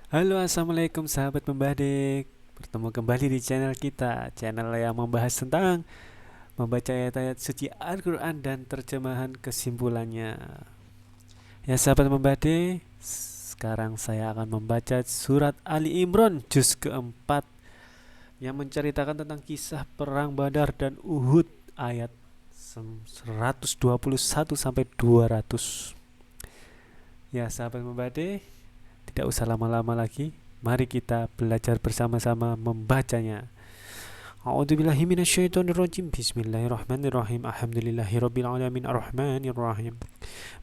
Halo, assalamualaikum sahabat Membadik. Bertemu kembali di channel kita, channel yang membahas tentang membaca ayat-ayat suci Al-Quran dan terjemahan kesimpulannya. Ya sahabat Membadik, sekarang saya akan membaca surat Ali Imran juz keempat yang menceritakan tentang kisah perang Badar dan Uhud ayat 121 sampai 200. Ya sahabat Membadik, tidak usah lama-lama lagi. Mari kita belajar bersama-sama membacanya. A'udzubillahi minasyaitonirrajim. Bismillahirrahmanirrahim. Alhamdulillahirabbil alamin arrahmanirrahim.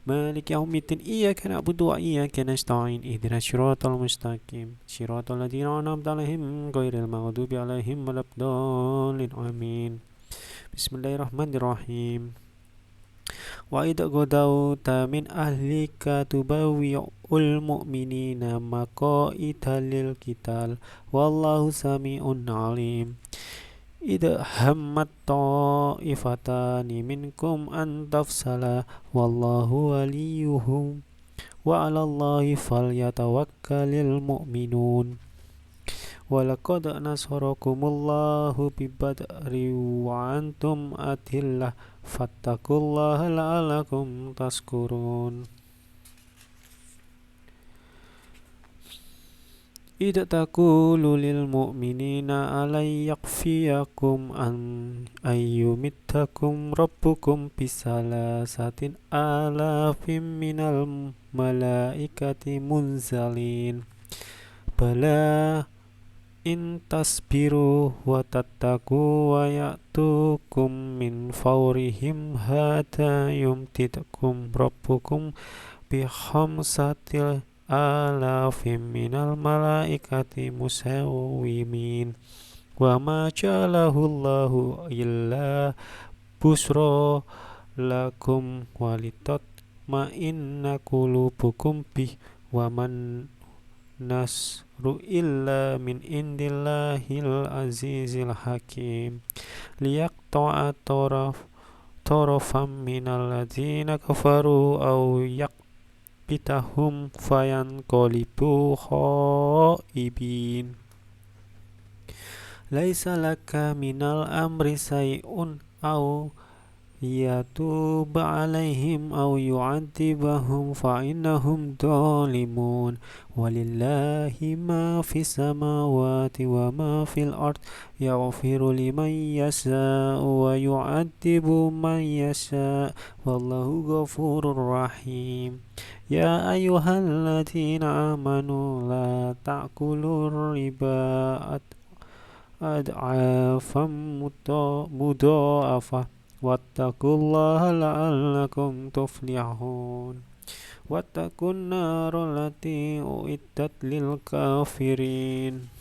Maliki yaumiddin. Iyyaka na'budu wa iyyaka nasta'in. Ihdinas siratal mustaqim. Siratal ladzina an'amta 'alaihim ghairil maghdubi 'alaihim waladdallin. Amin. Bismillahirrahmanirrahim. Wa idza ghadawta min ahlika tubawwi'ul mu'minina maqa'ida lil qital wallahu sami'un 'alim. Idza hammat ta'ifatani minkum an tafsala wallahu waliyuhum wa 'alallahi falyatawakkalul mu'minun. Walaqad nasarakumullahu bibadri wa antum adillah fattaqullaha la'alakum tashkurun. Idza taqulu lil mu'minina alay yakfiyakum an ayyumittakum rabbukum bisalasatin alafim minal malaikati munzalin. Bala in tasbiru wa tattaqu wa ya'tukum min fawrihim hada yumtitkum rabbukum bi khamsatil alafim minal malaikati musawwimin wa ma ja'alahu Allahu illa busra lakum walitatma inna qulubukum bih wa man nasru illa min indillahil azizil hakim liyaqta'a tarafam minal ladzina kafaru aw yaqbitahum fayanqalibu khaibin. Laisa laka minal amri say'un aw yatuba alaihim aw yu'adzibahum fa innahum dhalimun walillahi ma fis samawati wa ma fil ard yaghfiru liman yasha'u wa yu'adzibu man yasha' wallahu ghafurur rahim. Ya ayyuhalladzina amanu la ta'kulur riba ad'afam mudha'afah wattaqullaha la'allakum tuflihun. Wattaqun naral lati uiddat lil kafirin.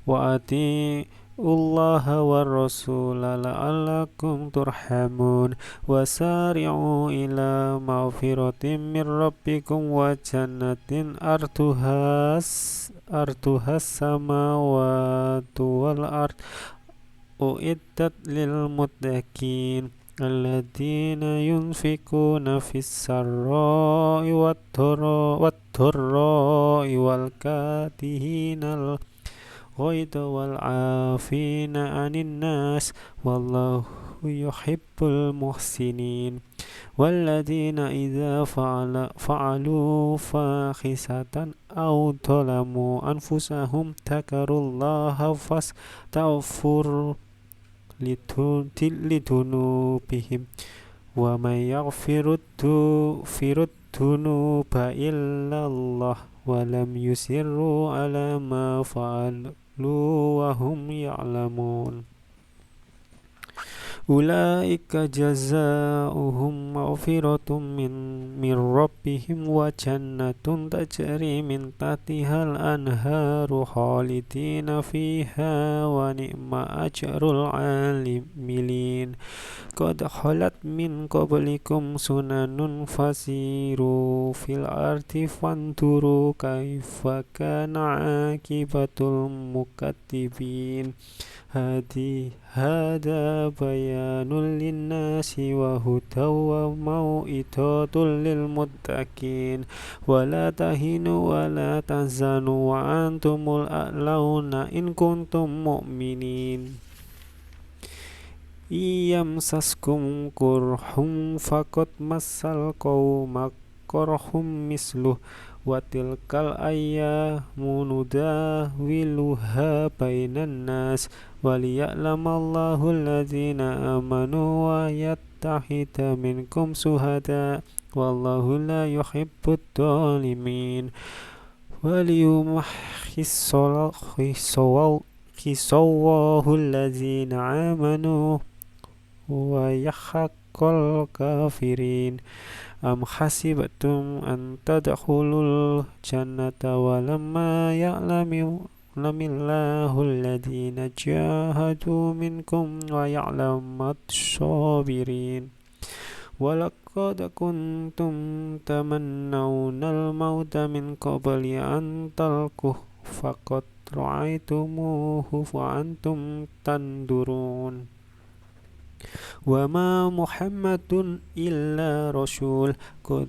Wa atiullaha war rasula la'allakum turhamun. Wasari'u ila maghfiratin min rabbikum wa jannatin arduhas samawati wal ard uiddat lil muttaqin alladzina yunfikuna fis sarra'i wad-dharra'i wal kadhihinal ghaidha wal 'afina 'anil nas wallahu yuhibbul muhsinin. Walladzina idza fa'alu fahisatan aw dhalamu anfusahum dzakarullaha fastaghfiru lidunubihim wa may yaghfirud dunuba illallah wa lam yusirru ala ma fa'alu wa hum ya'lamun. Ulaika jazaohum maghfiratum min rabbihim wa jannatun tajri min tahtihal anharu khalidina fiha wa ni'ma ajrul 'amilin. Qad khalat min qablikum sunanun fasiru fil ardi fanduru kaifa kana 'aqibatul mukatsibin. Hada bayan وبيان للناس وهدى وموئظة للمتقين ولا تهنوا ولا تحزنوا وأنتم الأعلون إن كنتم مؤمنين إن يمسسكم قرح فقد مس القوم قرح مثله وتلك الأيام نداولها بين الناس وليعلم الله الذين آمنوا ويتخذ منكم شهداء والله لا يحب الظالمين وليمحص الله الذين آمنوا ويحق الكافرين أم حسبتم أن تدخلوا الجنة ولما يعلم الله الذين جاهدوا منكم ويعلم الصابرين ولقد كنتم تمنون الموت من قبل أن تلقوه فقد رأيتموه وأنتم تنظرون وما محمد إلا رسول قد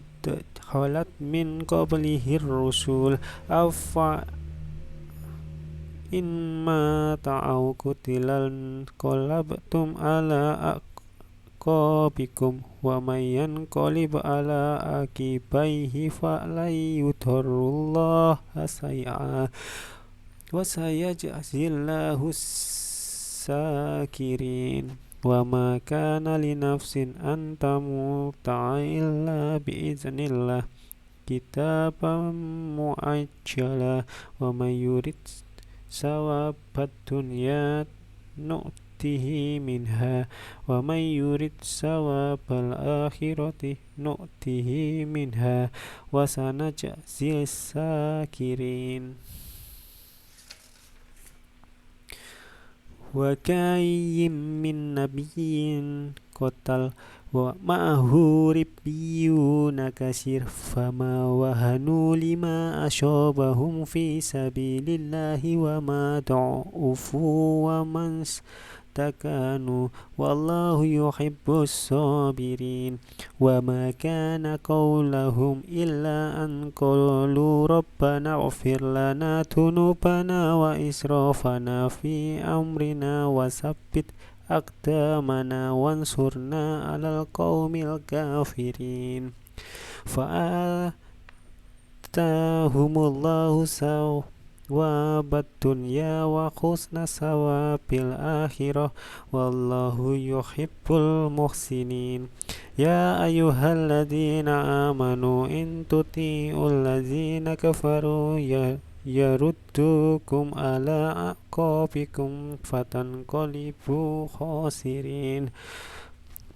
خلت من قبله الرسل أفإن مات أو قتل انقلبتم على أعقابكم ومن ينقلب على عقبيه فلن يضر الله شيئا وسيجزي الله الشاكرين وما كان لنفس أن تموت إلا بإذن الله كتابا مؤجلا ومن يرد ثواب الدنيا نؤته منها ومن يرد ثواب الآخرة نؤته منها وسنجزي الشاكرين وكأي من نبي قتل ومعه ربيون كثير فما وهنوا لما أصابهم في سبيل الله وما ضعفوا وما استكانوا والله يحب الصابرين وما كان قولهم إلا أن قالوا ربنا اغفر لنا ذنوبنا وإسرافنا في أمرنا وثبت أقدامنا وانصرنا على القوم الكافرين فآتاهم الله ثواب الدنيا وحسن ثواب الآخرة والله يحب المحسنين يا أيها الذين آمنوا إن تطيعوا الذين كفروا يردوكم على أعقابكم فتنقلبوا خاسرين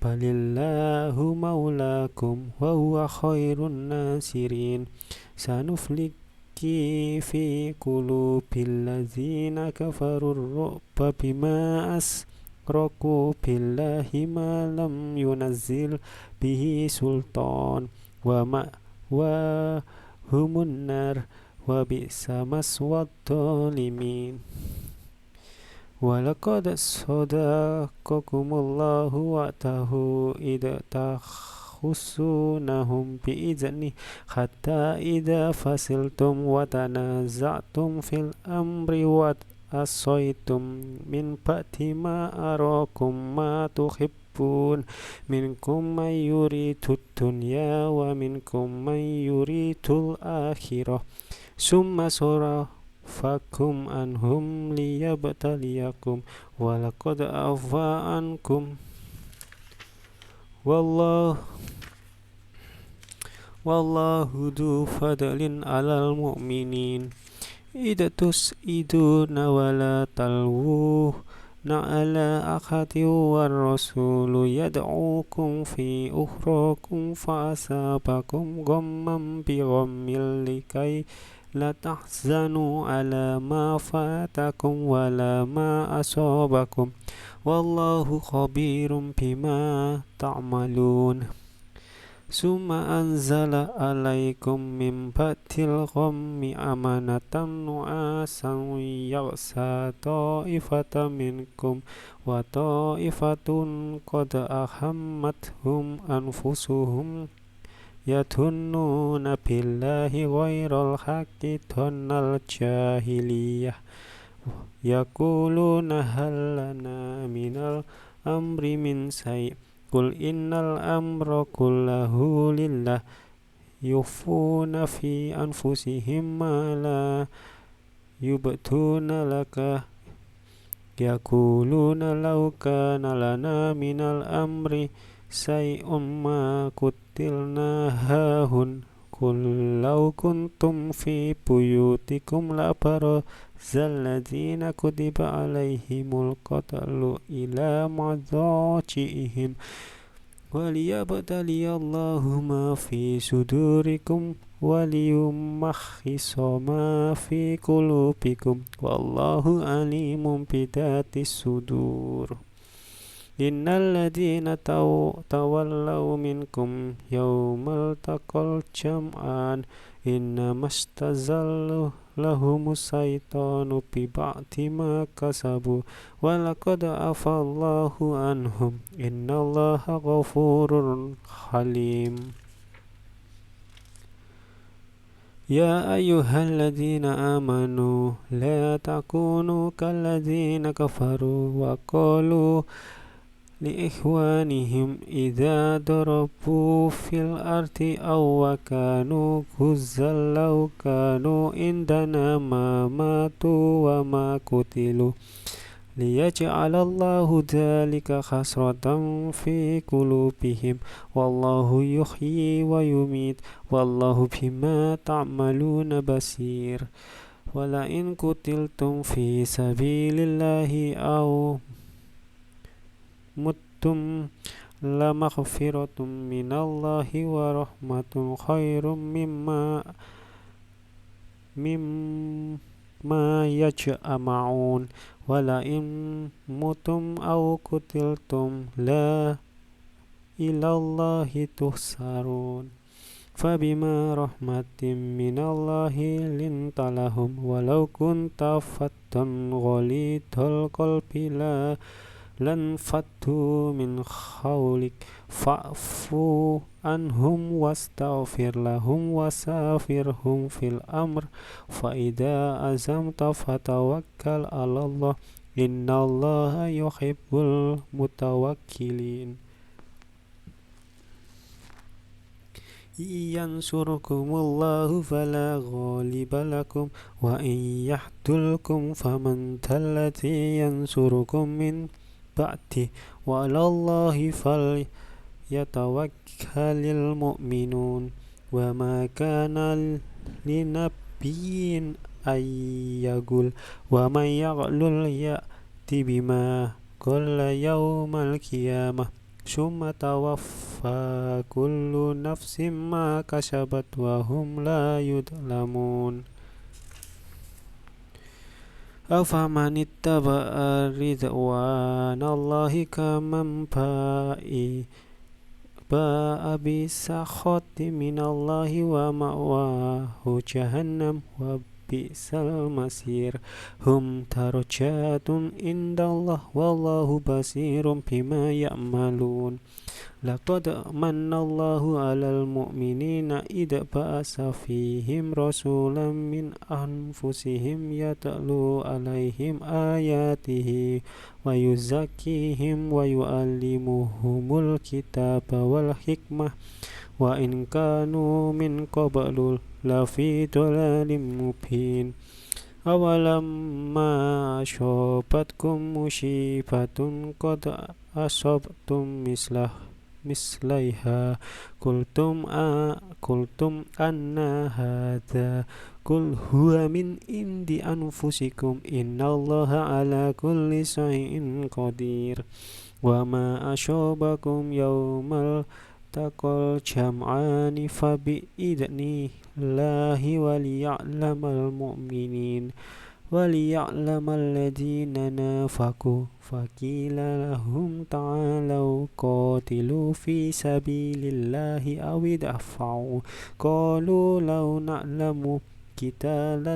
بل الله مولاكم وهو خير الناصرين سنفلق في قلوب الذين كفروا الرعب بما أشركوا بالله ما لم ينزل به سلطان ومأواهم النار وبئس مثوى الظالمين ولقد صدقكم الله وعده إذ تخصونهم بإذنه حتى إذا فصلتم وتنازعتم في الأمر وعصيتم من بعد ما أراكم ما تحبون منكم من يريد الدنيا ومنكم من يريد الآخرة ثم صرفكم عنهم ليبتليكم ولقد عفا عنكم والله ذو فضل على المؤمنين إذا تسعدون ولا تلوون على أحد والرسول يدعوكم في أخراكم فأصابكم غما بغم لكي لا تحزنوا على ما فاتكم ولا ما أصابكم والله خبير بما تعملون Summa anzala alaikum min ba'dil ghammi amanatan nu'asan yaghsa ta'ifatan minkum wa ta'ifatun qad ahammathum anfusuhum yadhunnuna billahi ghairal haqqi dhannal jahiliyah yaquluna hal lana minal amri min say' qul innal amra kullahu lillah yufuna fi anfusihim ma la yubtuna laka yaquluna law kana lana minal amri say'un ma kutilna hahun qul law kuntum fi buyutikum la barazalladzina kutiba alaihimul qatlu ila madzaji'ihim waliyabtaliyallahu ma fi sudurikum waliyumahhisa ma fi qulubikum wallahu alimun bidatis sudur. Innal ladzina tawallaw minkum yawmal taqal jam'an innamastazallu lahumus syaitanu bi ba'di ma kasabu wa laqad afallahu anhum innallaha ghafurur halim. Ya ayyuhalladzina amanu la takunu kalladzina kafaru wa qalu li'ikhwanihim idza darabu fil ardi aw kanu ghuzzal law kanu indana ma matu wa ma kutilu liyaj'alallahu dzalika khasratan fi qulubihim wallahu yuhyi wa yumit wallahu bima ta'maluna basir. Wala in kutiltum fi sabilillahi aw muttum la maghfiratum minallahi wa rahmatun khairum mimma yaj'ama'un wala in mutum aw kutiltum la ilallahi tuhsarun fabima rahmatin minallahi lintalahum walau kunta fattan ghalidhal qalbi la lan fattu min khawlik fa'fu anhum wastaghfir lahum wasafirhum fil amr fa idza azamta fatawakkal 'alallah innallaha yuhibbul mutawakkilin. Yansurkumullahu fala ghaliba lakum wa in yahdulkum faman dhalladhi yansurukum min ba'di wa 'alallahi falyatawakkalul mu'minun wa ma kana linabiyyin ayyagul wa man yaghlul ya'ti bima qala yawmal qiyamah summa tawaffa kullu nafsin ma kasabat wa hum la yudlamun. Afaman ittaba'a ridwanallahi kaman ba'a bisakhati minallahi wa ma'wahu jahannam wa bi'sal masir hum darajatun indallah wallahu basirun bima ya'malun. Laqad manallahu 'alal mu'minina idza ba'asa fihim rasulan min anfusihim yatlu 'alaihim ayatihi wa yuzakkihim wa yu'allimuhumul kitaba wal hikmah wa in kanu min qablu lafi dhalalin mubin. Awalamma ashabatkum musibatun qad asabtum mislaiha kultum anna hadza qul huwa min indi anfusikum innallaha ala kulli syai'in qadir wa ma ashabakum yawmal taqal jam'ani fa bi idnillahi wa liya'lamal mu'minin وليعلم الذين نافقوا فقيل لهم تعالوا قاتلوا في سبيل الله أو ادفعوا قالوا لو نعلم قتالا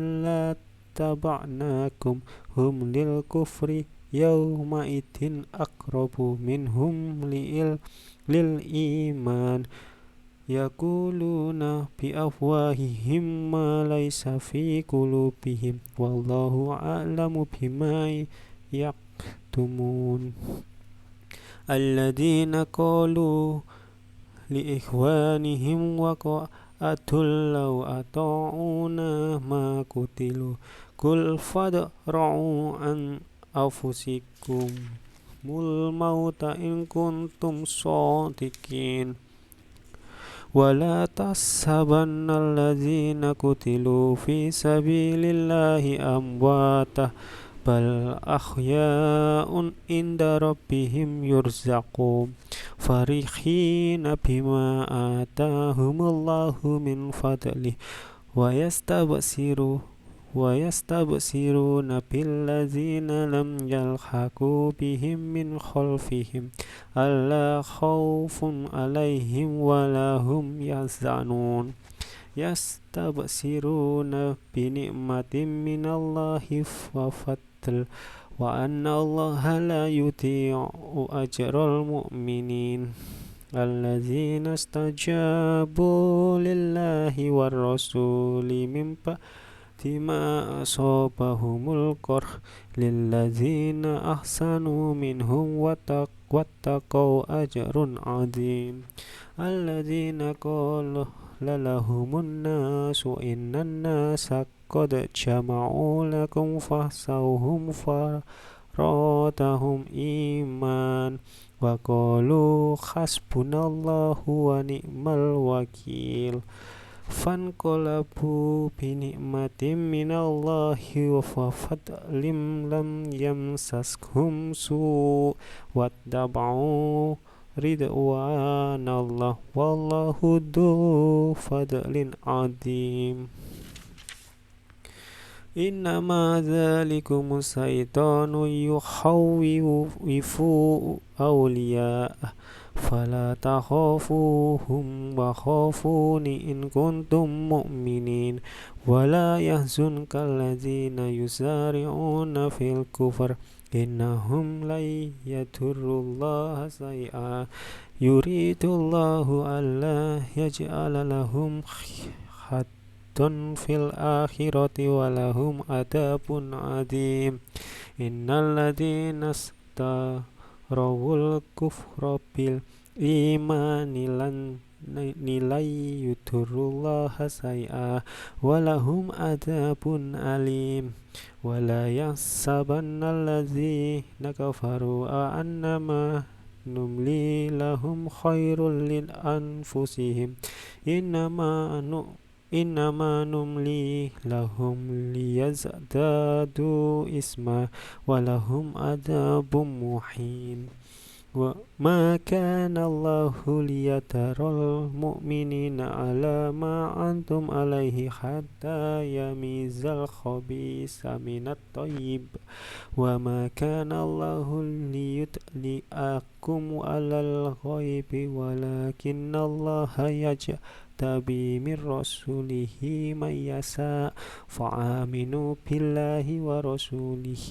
لاتبعناكم هم للكفر يومئذ أقرب منهم للإيمان يقولون بأفواههم ما ليس في قلوبهم والله أعلم بما يكتمون الذين قالوا لإخوانهم وقعدوا لو أطاعونا ما قتلوا قل فادرءوا عن أنفسكم الموت إن كنتم صادقين ولا تحسبن الذين قتلوا في سبيل الله أمواتا بل أحياء عند ربهم يرزقون فرحين بما آتاهم الله من فضله ويستبشرون بالذين لم يلحقوا بهم من خلفهم ألا خوف عليهم ولا هم يحزنون يستبشرون بنعمة من الله وفضل وأن الله لا يضيع أجر المؤمنين الذين استجابوا لله والرسول من بعد ما أصابهم القرح للذين أحسنوا منهم واتقوا أجر عظيم الذين قال لهم الناس إن الناس قد جمعوا لكم فاخشوهم فزادهم إيمانا وقالوا حسبنا الله ونعم الوكيل فانقلبوا بنعمة من الله وفضل لم يمسسهم سوء واتبعوا رضوان الله والله ذو فضل عظيم إنما ذلكم الشيطان يخوف أولياءه فلا تخافوهم وخافون إن كنتم مؤمنين ولا يحزنك الذين يسارعون في الكفر إنهم لن يضروا الله شيئا يريد الله ألا يجعل لهم حظا في الآخرة ولهم عذاب عظيم إن الذين اشتروا الكفر بالإيمان لن يضروا الله شيئا ولهم عذاب أليم ولا يحسبن الذين كفروا أنما نملي لهم خير لأنفسهم إنما نملي لهم ليزدادوا إثما ولهم عذاب مهين وما كان الله ليذر المؤمنين على ما أنتم عليه حتى يميز الخبيث من الطيب وما كان الله ليطلعكم على الغيب ولكن الله يجتبي من رسله من يشاء فآمنوا بالله ورسوله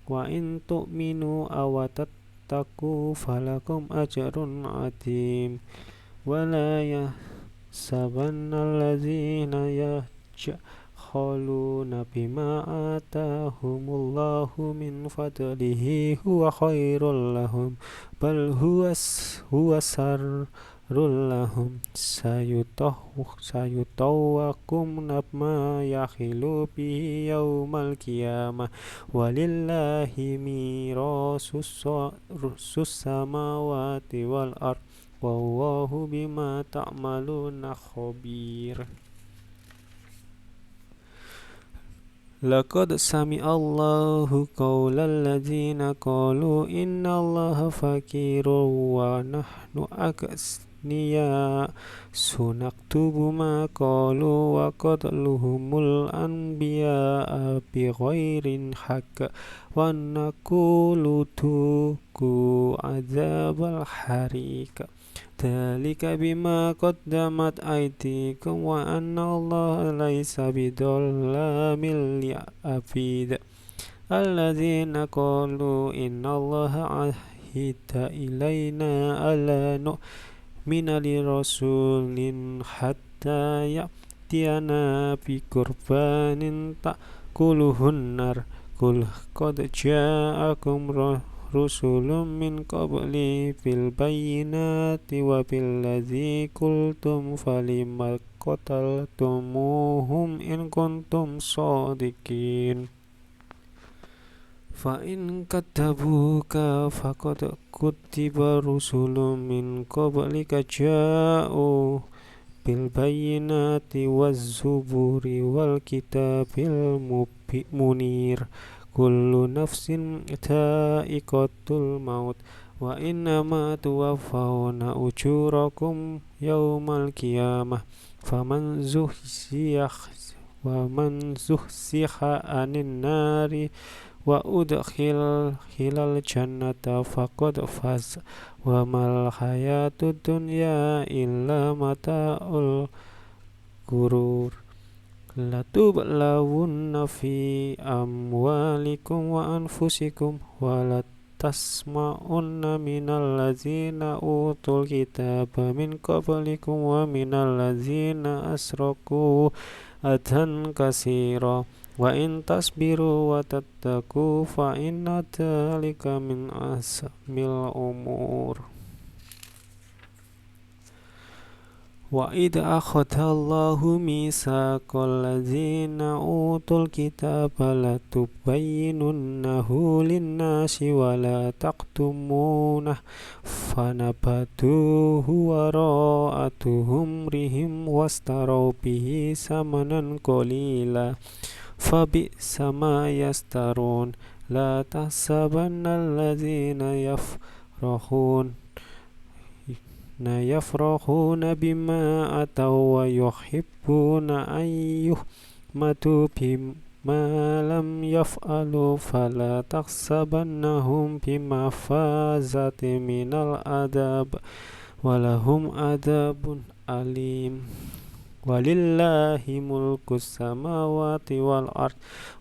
وإن تؤمنوا أو تتقوا فلكم أجر عظيم ولا يحسبن الذين يبخلون بما آتاهم الله من فضله هو خير لهم بل هو شر لهم سيطوقون ما يحل به يوم القيامة ولله ميراث السماوات والأرض والله بما تعملون خبير لقد سمع الله قول الذين قالوا إن الله فقير ونحن أغنياء سنكتب ما قالوا وقتلهم الأنبياء بغير حق ونقول ذوقوا عذاب الحريق ذلك بما قدمت أيديكم وأن الله ليس بظلام للعبيد الذين قالوا إن الله عهد إلينا ألا نؤمن لرسول حتى يأتينا بقربان تأكله النار قل قد جاءكم رسل من قبلي بالبينات وبالذي قلتم فلم قتلتموهم إن كنتم صادقين فإن كذبوك فقد كذب رسل من قبلك جاءوا بالبينات والزبور والكتاب المنير كل نفس ذائقة الموت وإنما توفون أجوركم يوم القيامة فمن زحزح عن النار وأدخل الجنة فقد فاز وما الحياة الدنيا إلا متاع الغرور لتبلون في أموالكم وأنفسكم ولتسمعن من الذين أوتوا الكتاب من قبلكم ومن الذين أشركوا أذى كثيرا وإن تصبروا وتتقوا فإن ذلك من عزم الأمور وإذ أخذ الله ميثاق الذين أوتوا الكتاب لتبيننه للناس ولا تكتمونه فنبذوه وراء ظهورهم واشتروا به ثمنا قليلا فبئس ما يشترون لا تحسبن الذين يفرحون بما أتوا ويحبون أن يحمدوا بما لم يفعلوا فلا تحسبنهم بمفازة من العذاب ولهم عذاب أليم ولله ملك السماوات والأرض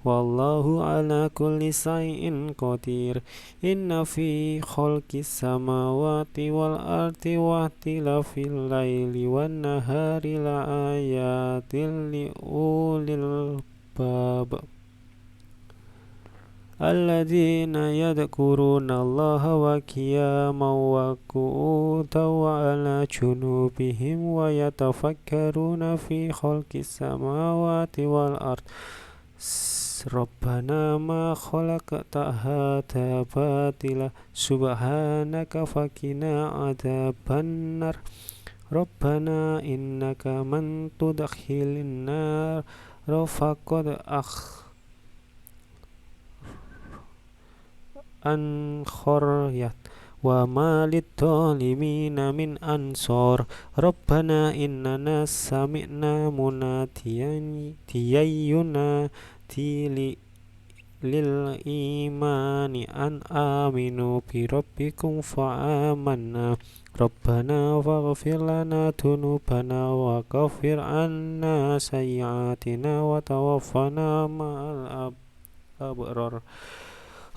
والله على كل شيء قدير إن في خلق السماوات والأرض واختلاف الليل والنهار لآيات لأولي الألباب الذين يذكرون الله وقياما وقعودا وعلى جنوبهم ويتفكرون في خلق السماوات والأرض ربنا ما خلقت هذا باطلا سبحانك فقنا عذاب النار ربنا إنك من تدخل النار فقد أنخريت وما للظالمين من أنصار ربنا إننا سمعنا مناديا ينادي للإيمان أن آمنوا بربكم فآمنا ربنا فاغفر لنا ذنوبنا وكفر عنا سيئاتنا وتوفنا مع الأبرار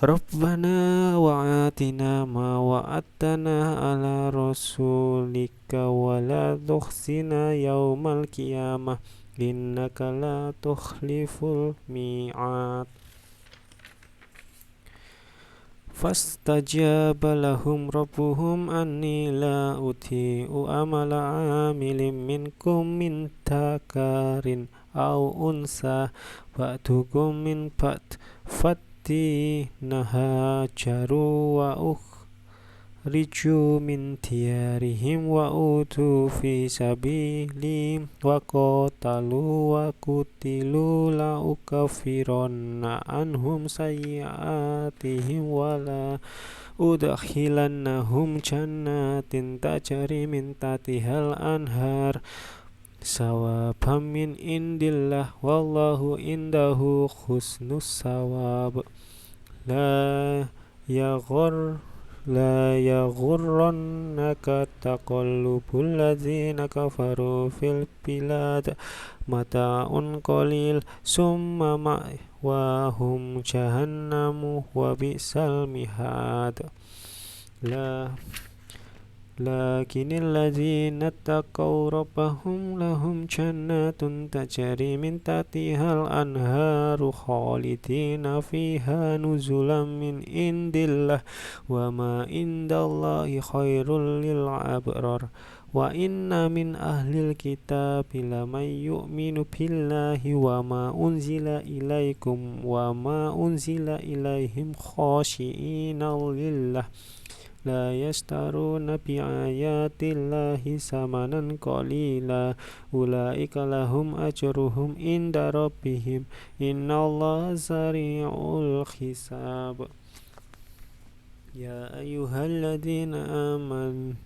ربنا وآتنا ما وعدتنا على رسولك ولا تخزنا يوم القيامة إنك لا تخلف الميعاد فاستجاب لهم ربهم أني لا أضيع عمل عامل منكم من ذكر أو أنثى بعضكم من بعض هاجروا وأخرجوا من ديارهم وأوذوا في سبيلي وقاتلوا وقتلوا لأكفرن عنهم سيئاتهم udkhilannahum jannatin tajri min tahtihal anhar sawabam min indillah wallahu indahu husnus sawab. La yaghur la yaghurrannaka taqallubul ladzina kafaru fil bilad mata'un qalil summa ma'wahum jahannamu wa bi'sal mihad. La lakinil ladzina taqaw rabbahum lahum jannatun tajri min tahtihal anharu khalidina fiha nuzulam min indillah wa ma indallahi khairul lil abrar. Wa inna min ahlil kitabi laman yu'minu billahi wa ma unzila ilaikum wa ma unzila ilaihim khashi'ina lillah la yastaruna bi ayatillahi samanan qalila ulaika lahum ajruhum inda rabbihim innallaha sari'ul hisab. Ya ayyuhalladzina amanu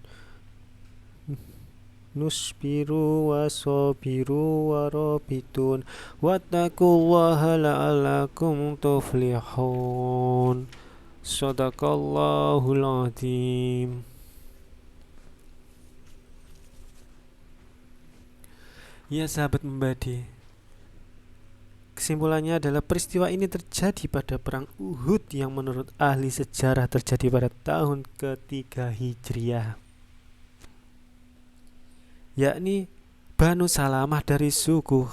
nusbiru wa sabiru wa rabitun wattaqullaha la'allakum tuflihun. Shadaqallahul azim. Ya sahabat membadi, kesimpulannya adalah peristiwa ini terjadi pada perang Uhud yang menurut ahli sejarah terjadi pada tahun ketiga Hijriah, yakni Banu Salamah dari suku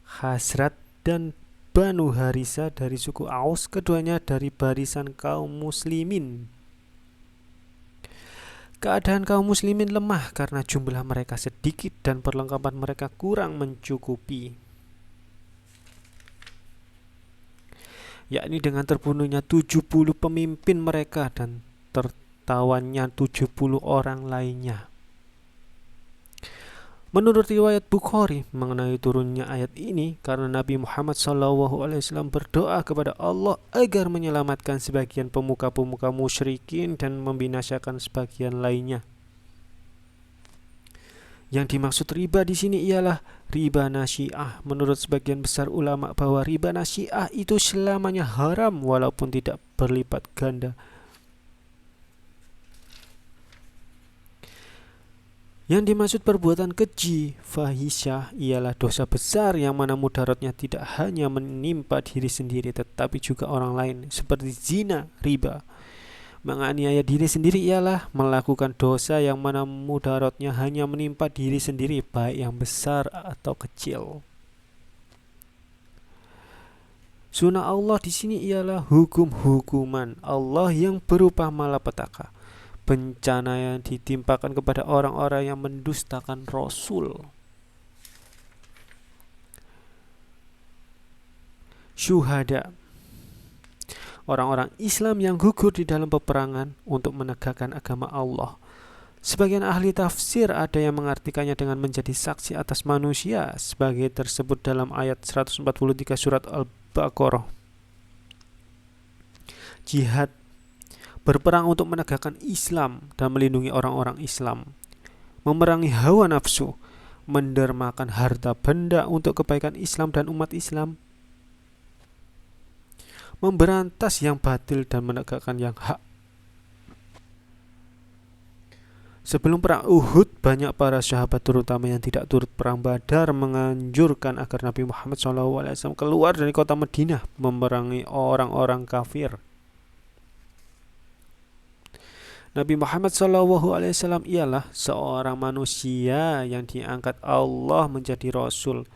Khazraj dan Banu Harisa dari suku Aus, keduanya dari barisan kaum muslimin. Keadaan kaum muslimin lemah karena jumlah mereka sedikit dan perlengkapan mereka kurang mencukupi, yakni dengan terbunuhnya 70 pemimpin mereka dan tertawannya 70 orang lainnya. Menurut riwayat Bukhari mengenai turunnya ayat ini karena Nabi Muhammad SAW berdoa kepada Allah agar menyelamatkan sebagian pemuka-pemuka musyrikin dan membinasakan sebagian lainnya. Yang dimaksud riba di sini ialah riba nasi'ah. Menurut sebagian besar ulama bahwa riba nasi'ah itu selamanya haram walaupun tidak berlipat ganda. Yang dimaksud perbuatan keji fahisyah ialah dosa besar yang mana mudaratnya tidak hanya menimpa diri sendiri tetapi juga orang lain, seperti zina, riba. Menganiaya diri sendiri ialah melakukan dosa yang mana mudaratnya hanya menimpa diri sendiri, baik yang besar atau kecil. Sunnah Allah di sini ialah hukum-hukuman Allah yang berupa malapetaka, bencana yang ditimpakan kepada orang-orang yang mendustakan Rasul. Syuhada, orang-orang Islam yang gugur di dalam peperangan untuk menegakkan agama Allah. Sebagian ahli tafsir ada yang mengartikannya dengan menjadi saksi atas manusia sebagai tersebut dalam ayat 143 surat Al-Baqarah. Jihad, berperang untuk menegakkan Islam dan melindungi orang-orang Islam, memerangi hawa nafsu, mendermakan harta benda untuk kebaikan Islam dan umat Islam, memberantas yang batil dan menegakkan yang hak. Sebelum perang Uhud, banyak para sahabat terutama yang tidak turut perang Badar menganjurkan agar Nabi Muhammad SAW keluar dari kota Madinah memerangi orang-orang kafir. Nabi Muhammad SAW ialah seorang manusia yang diangkat Allah menjadi Rasul.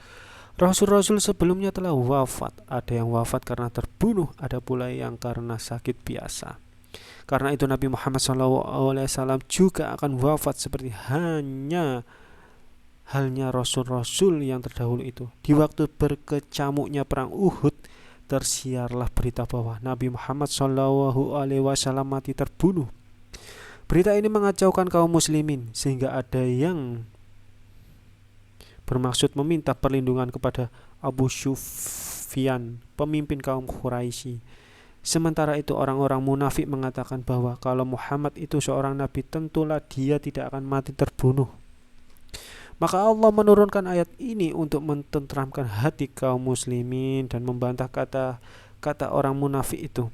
Rasul-rasul sebelumnya telah wafat. Ada yang wafat karena terbunuh, ada pula yang karena sakit biasa. Karena itu Nabi Muhammad SAW juga akan wafat seperti halnya Rasul-Rasul yang terdahulu itu. Di waktu berkecamuknya perang Uhud, tersiarlah berita bahwa Nabi Muhammad SAW mati terbunuh. Berita ini mengacaukan kaum muslimin sehingga ada yang bermaksud meminta perlindungan kepada Abu Sufyan, pemimpin kaum Quraisy. Sementara itu orang-orang munafik mengatakan bahwa kalau Muhammad itu seorang nabi, tentulah dia tidak akan mati terbunuh. Maka Allah menurunkan ayat ini untuk mententeramkan hati kaum muslimin dan membantah kata-kata orang munafik itu.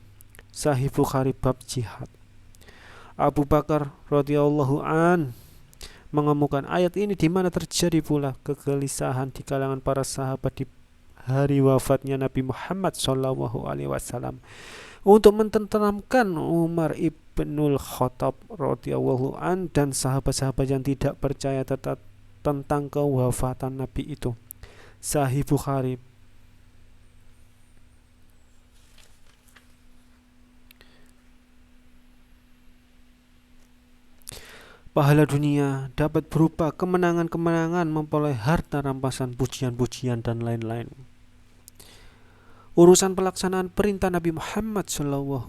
Sahih Bukhari bab jihad. Abu Bakar radhiyallahu an mengemukakan ayat ini di mana terjadi pula kegelisahan di kalangan para sahabat di hari wafatnya Nabi Muhammad SAW untuk mententeramkan Umar ibnul Khattab radhiyallahu an dan sahabat-sahabat yang tidak percaya tentang kewafatan Nabi itu. Sahih Bukhari. Pahala dunia dapat berupa kemenangan-kemenangan, memperoleh harta rampasan, pujian-pujian, dan lain-lain. Urusan pelaksanaan perintah Nabi Muhammad SAW,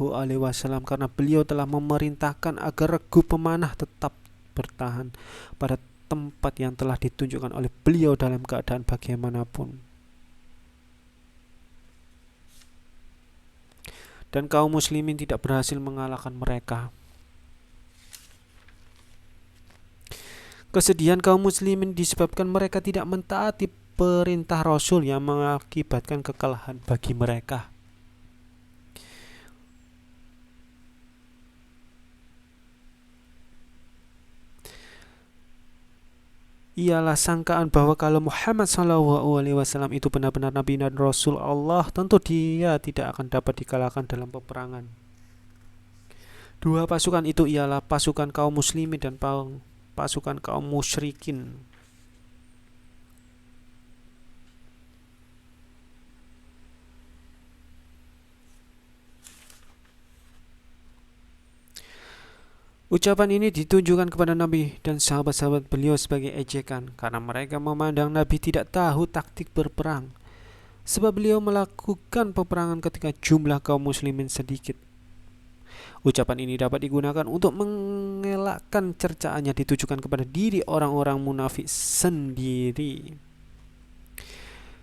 karena beliau telah memerintahkan agar regu pemanah tetap bertahan pada tempat yang telah ditunjukkan oleh beliau dalam keadaan bagaimanapun. Dan kaum muslimin tidak berhasil mengalahkan mereka. Kesedihan kaum muslimin disebabkan mereka tidak mentaati perintah Rasul yang mengakibatkan kekalahan bagi mereka. Ialah sangkaan bahwa kalau Muhammad SAW itu benar-benar Nabi dan Rasul Allah, tentu dia tidak akan dapat dikalahkan dalam peperangan. Dua pasukan itu ialah pasukan kaum muslimin dan pasukan kaum musyrikin. Ucapan ini ditujukan kepada Nabi dan sahabat-sahabat beliau sebagai ejekan, karena mereka memandang Nabi tidak tahu taktik berperang, sebab beliau melakukan peperangan ketika jumlah kaum muslimin sedikit. Ucapan ini dapat digunakan untuk mengelakkan cercaannya ditujukan kepada diri orang-orang munafik sendiri.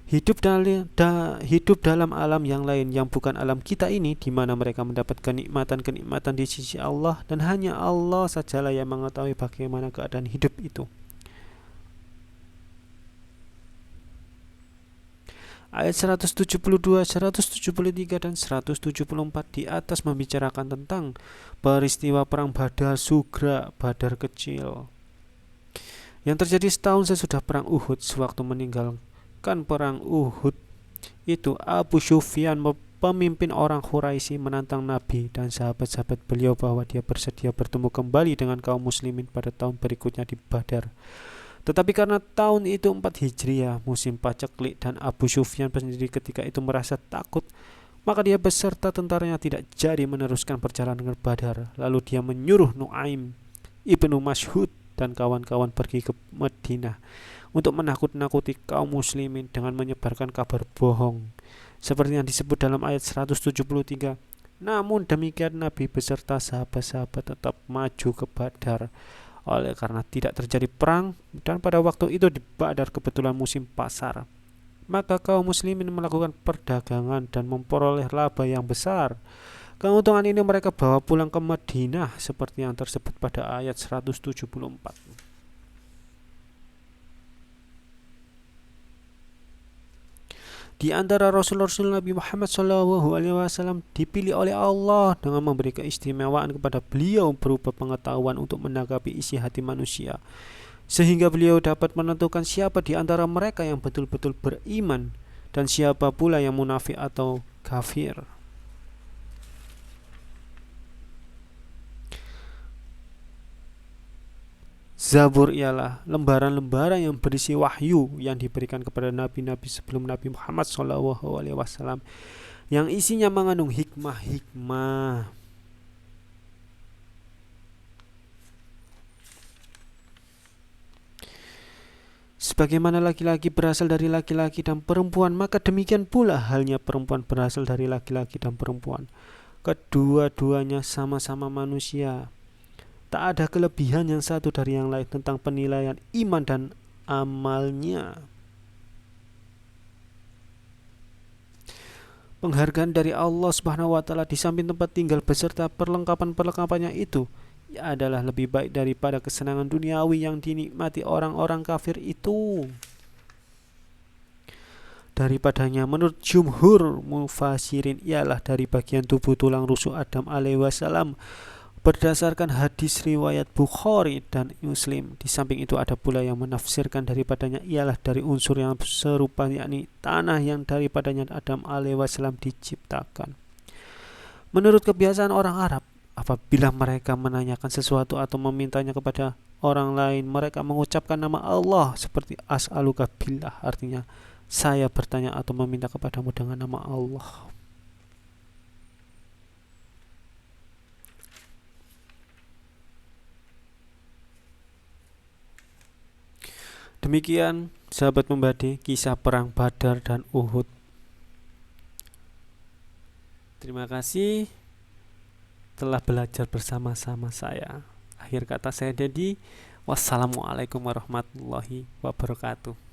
Hidup dalam alam yang lain yang bukan alam kita ini, di mana mereka mendapat kenikmatan-kenikmatan di sisi Allah, dan hanya Allah sajalah yang mengetahui bagaimana keadaan hidup itu. Ayat 172, 173, dan 174 di atas membicarakan tentang peristiwa perang Badar Sugra, Badar kecil, yang terjadi setahun sesudah perang Uhud. Sewaktu meninggalkan perang Uhud itu, Abu Sufyan, pemimpin orang Quraisy, menantang Nabi dan sahabat-sahabat beliau bahwa dia bersedia bertemu kembali dengan kaum muslimin pada tahun berikutnya di Badar. Tetapi karena tahun itu 4 Hijriah, musim paceklik, dan Abu Sufyan sendiri ketika itu merasa takut, maka dia beserta tentaranya tidak jadi meneruskan perjalanan ke Badar. Lalu dia menyuruh Nuaim ibnu Mas'ud dan kawan-kawan pergi ke Madinah untuk menakut-nakuti kaum muslimin dengan menyebarkan kabar bohong, seperti yang disebut dalam ayat 173. Namun demikian Nabi beserta sahabat-sahabat tetap maju ke Badar oleh karena tidak terjadi perang, dan pada waktu itu di Badar kebetulan musim pasar. Maka kaum muslimin melakukan perdagangan dan memperoleh laba yang besar. Keuntungan ini mereka bawa pulang ke Madinah seperti yang tersebut pada ayat 174. Di antara Rasul-Rasul Nabi Muhammad SAW dipilih oleh Allah dengan memberi keistimewaan kepada beliau berupa pengetahuan untuk menanggapi isi hati manusia, sehingga beliau dapat menentukan siapa di antara mereka yang betul-betul beriman dan siapa pula yang munafik atau kafir. Zabur ialah lembaran-lembaran yang berisi wahyu yang diberikan kepada nabi-nabi sebelum Nabi Muhammad SAW, yang isinya mengandung hikmah-hikmah. Sebagaimana laki-laki berasal dari laki-laki dan perempuan, maka demikian pula halnya perempuan berasal dari laki-laki dan perempuan. Kedua-duanya sama-sama manusia. Tak ada kelebihan yang satu dari yang lain tentang penilaian iman dan amalnya. penghargaan dari Allah Subhanahu wa taala di samping tempat tinggal beserta perlengkapan-perlengkapannya itu adalah lebih baik daripada kesenangan duniawi yang dinikmati orang-orang kafir itu. Daripadanya menurut jumhur mufasirin ialah dari bagian tubuh tulang rusuk Adam alaihi wasallam berdasarkan hadis riwayat Bukhari dan Muslim. Di samping itu ada pula yang menafsirkan daripadanya ialah dari unsur yang serupa, yakni tanah yang daripadanya Adam alaihi wasallam diciptakan. Menurut kebiasaan orang Arab, apabila mereka menanyakan sesuatu atau memintanya kepada orang lain, mereka mengucapkan nama Allah seperti as'aluka billah, artinya saya bertanya atau meminta kepadamu dengan nama Allah. Demikian sahabat membadi kisah perang Badar dan Uhud. Terima kasih telah belajar bersama-sama saya. Akhir kata saya Dedi. Wassalamualaikum warahmatullahi wabarakatuh.